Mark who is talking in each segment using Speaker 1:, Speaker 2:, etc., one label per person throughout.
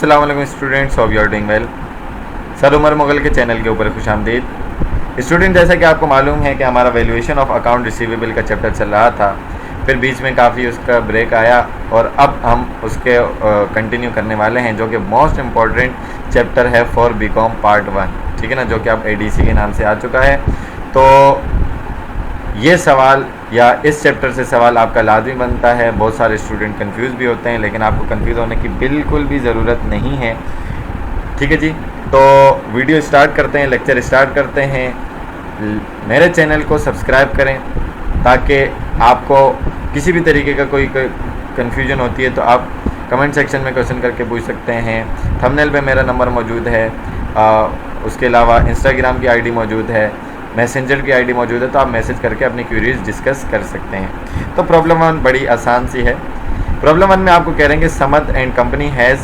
Speaker 1: अस्सलाम वालेकुम students, hope you are doing well. Sir Umar Mughal के चैनल के ऊपर खुशामदीद। स्टूडेंट, जैसा कि आपको मालूम है कि हमारा वैल्यूएशन ऑफ अकाउंट रिसीवेबल का चैप्टर चल रहा था, फिर बीच में काफ़ी उसका ब्रेक आया और अब हम उसके कंटिन्यू करने वाले हैं, जो कि मोस्ट इम्पॉर्टेंट चैप्टर है फॉर बीकॉम पार्ट 1, ठीक है ना, जो कि अब एडीसी के नाम से आ चुका है। तो ये सवाल या इस चैप्टर से सवाल आपका लाजमी बनता है। बहुत सारे स्टूडेंट कंफ्यूज भी होते हैं, लेकिन आपको कंफ्यूज होने की बिल्कुल भी ज़रूरत नहीं है, ठीक है जी। तो वीडियो स्टार्ट करते हैं, लेक्चर स्टार्ट करते हैं। मेरे चैनल को सब्सक्राइब करें ताकि आपको किसी भी तरीके का कोई कन्फ्यूजन होती है तो आप कमेंट सेक्शन में क्वेश्चन करके पूछ सकते हैं। थंबनेल पे मेरा नंबर मौजूद है, उसके अलावा इंस्टाग्राम की आईडी मौजूद है, मैसेंजर की आईडी मौजूद है, तो आप मैसेज करके अपनी क्वेरीज डिस्कस कर सकते हैं। तो प्रॉब्लम 1 बड़ी आसान सी है। प्रॉब्लम 1 में आपको कह रहे हैं कि Samad and company has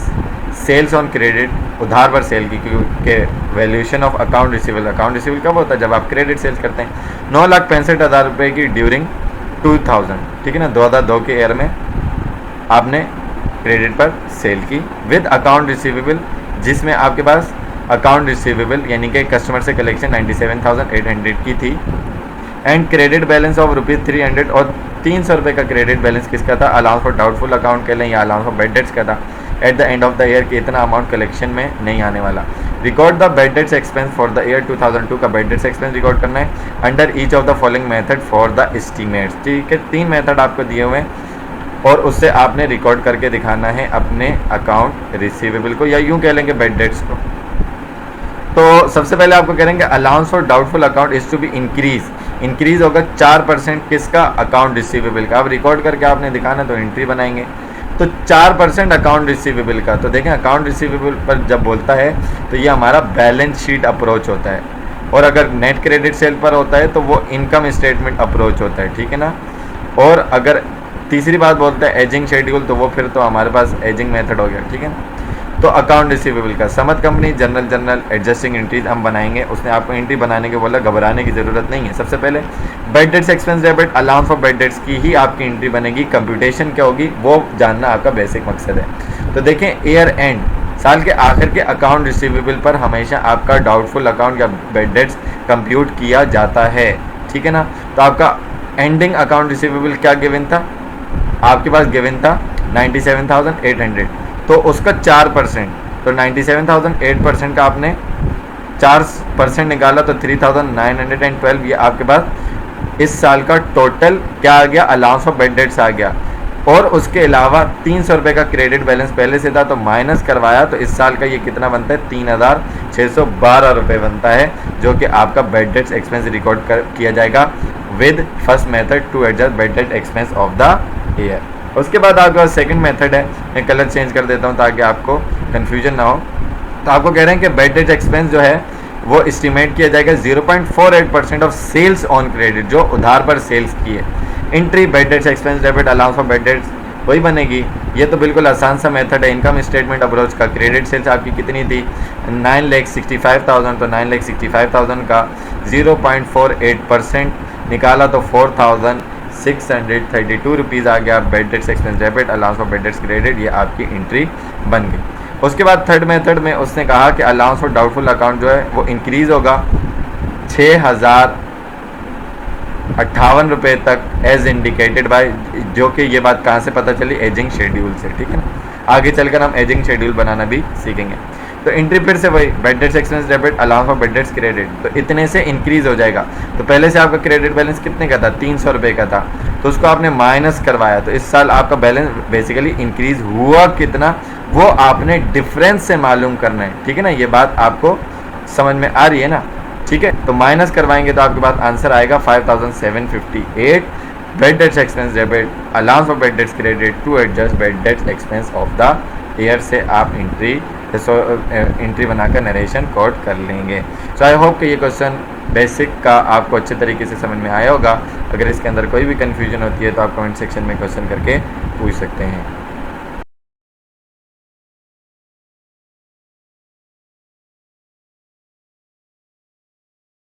Speaker 1: sales on credit, उधार पर सेल की, क्योंकि वैल्यूएशन ऑफ अकाउंट रिसीवेबल कब होता है, जब आप क्रेडिट सेल्स करते हैं। 9,65,000 रुपये की ड्यूरिंग 2000, ठीक है ना, 2002 के ईयर में आपने क्रेडिट पर सेल की विद अकाउंट रिसीवेबल, जिसमें आपके पास अकाउंट रिसीवेबल यानी कि कस्टमर से कलेक्शन 97,800 की थी, एंड क्रेडिट बैलेंस ऑफ ₹300, और 300 रुपये का क्रेडिट बैलेंस किसका था, अलाउंस फॉर डाउटफुल अकाउंट के लिए या अलाउंस फॉर बैड डेट्स का था। At the end of the year कि इतना अमाउंट कलेक्शन में नहीं आने वाला। Record the bad debts expense for the year 2002 का बैड डेट्स एक्सपेंस रिकॉर्ड करना है under each of the following method for the estimates, ठीक है। 3 मेथड आपको दिए हुए हैं और उससे आपने रिकॉर्ड करके दिखाना है अपने अकाउंट रिसीवेबल को, या यूँ कह लेंगे बैड डेट्स को। तो सबसे पहले आपको कह रहे हैं कि allowance for doubtful account is to be increase होगा 4% किसका, अकाउंट रिसीवेबल का। अब रिकॉर्ड करके आपने दिखाना, तो एंट्री बनाएंगे। तो 4% अकाउंट रिसीवेबल का, तो देखें अकाउंट रिसीवेबल पर जब बोलता है तो ये हमारा बैलेंस शीट अप्रोच होता है, और अगर नेट क्रेडिट सेल पर होता है तो वो इनकम स्टेटमेंट अप्रोच होता है, ठीक है ना। और अगर तीसरी बात बोलता है एजिंग शेड्यूल, तो वो फिर तो हमारे पास एजिंग मेथड हो गया, ठीक है ना। तो अकाउंट रिसीवेबल का Samad company general adjusting entries हम बनाएंगे। उसने आपको एंट्री बनाने के बोला, घबराने की ज़रूरत नहीं है। सबसे पहले bad debts expense debit allowance for bad dates की ही आपकी एंट्री बनेगी। कंप्यूटेशन क्या होगी वो जानना आपका बेसिक मकसद है। तो देखें, ईयर एंड, साल के आखिर के अकाउंट रिसीवेबल पर हमेशा आपका डाउटफुल अकाउंट या बैड डेट्स कंप्यूट किया जाता है, ठीक है ना। तो आपका एंडिंग अकाउंट रिसीवेबल क्या गिवन था, आपके पास गिवन था 97,800, तो उसका 4%, तो 97,008% का आपने 4% निकाला तो 3,912, ये आपके पास इस साल का टोटल क्या आ गया, अलाउंस ऑफ बैड डेट्स आ गया। और उसके अलावा 300 रुपये का क्रेडिट बैलेंस पहले से था, तो माइनस करवाया, तो इस साल का ये कितना बनता है, 3,612 रुपये बनता है, जो कि आपका बैड डेट्स एक्सपेंस रिकॉर्ड किया जाएगा with first method to adjust bad debt expense of the year. उसके बाद आपके पास सेकंड मेथड है, मैं कलर चेंज कर देता हूँ ताकि आपको कन्फ्यूजन ना हो। तो आपको कह रहे हैं कि बैड डेट एक्सपेंस जो है वो एस्टिमेट किया जाएगा 0.48% ऑफ सेल्स ऑन क्रेडिट, जो उधार पर सेल्स की है। Entry bad debts expense debit allowance for bad dates वही बनेगी। ये तो बिल्कुल आसान सा मेथड है इनकम स्टेटमेंट अप्रोच का। क्रेडिट सेल्स आपकी कितनी थी, 9,65,000, तो 9,65,000 का 0.48% निकाला तो 4,632 रुपीज़ आ गया। Bad debts expense debit allowance for bad debts credit, ये आपकी एंट्री बन गई। उसके बाद थर्ड मेथड में उसने कहा कि अलाउंस फॉर डाउटफुल अकाउंट जो है वो इंक्रीज़ होगा 6,058 रुपये तक एज इंडिकेटेड बाय, जो कि ये बात कहाँ से पता चली, एजिंग शेड्यूल से, ठीक है ना। आगे चलकर हम एजिंग शेड्यूल बनाना भी सीखेंगे। तो एंट्री फिर से वही bad debts expense debit allowance for bad debts credit, तो इतने से इंक्रीज़ हो जाएगा। तो पहले से आपका क्रेडिट बैलेंस कितने का था, 300 रुपये का था, तो उसको आपने माइनस करवाया, तो इस साल आपका बैलेंस बेसिकली इंक्रीज़ हुआ कितना, वो आपने डिफरेंस से मालूम करना है, ठीक है ना। ये बात आपको समझ में आ रही है ना, ठीक है। तो माइनस करवाएंगे तो आपके पास आंसर आएगा 5,758 bad debts expense debit allowance for bad debts credit to adjust bad debts expense of the year से आप एंट्री बनाकर नरेशन कोड कर लेंगे। सो आई होप कि ये क्वेश्चन बेसिक का आपको अच्छे तरीके से समझ में आया होगा। अगर इसके अंदर कोई भी कन्फ्यूजन होती है तो आप कमेंट सेक्शन में क्वेश्चन करके पूछ सकते हैं।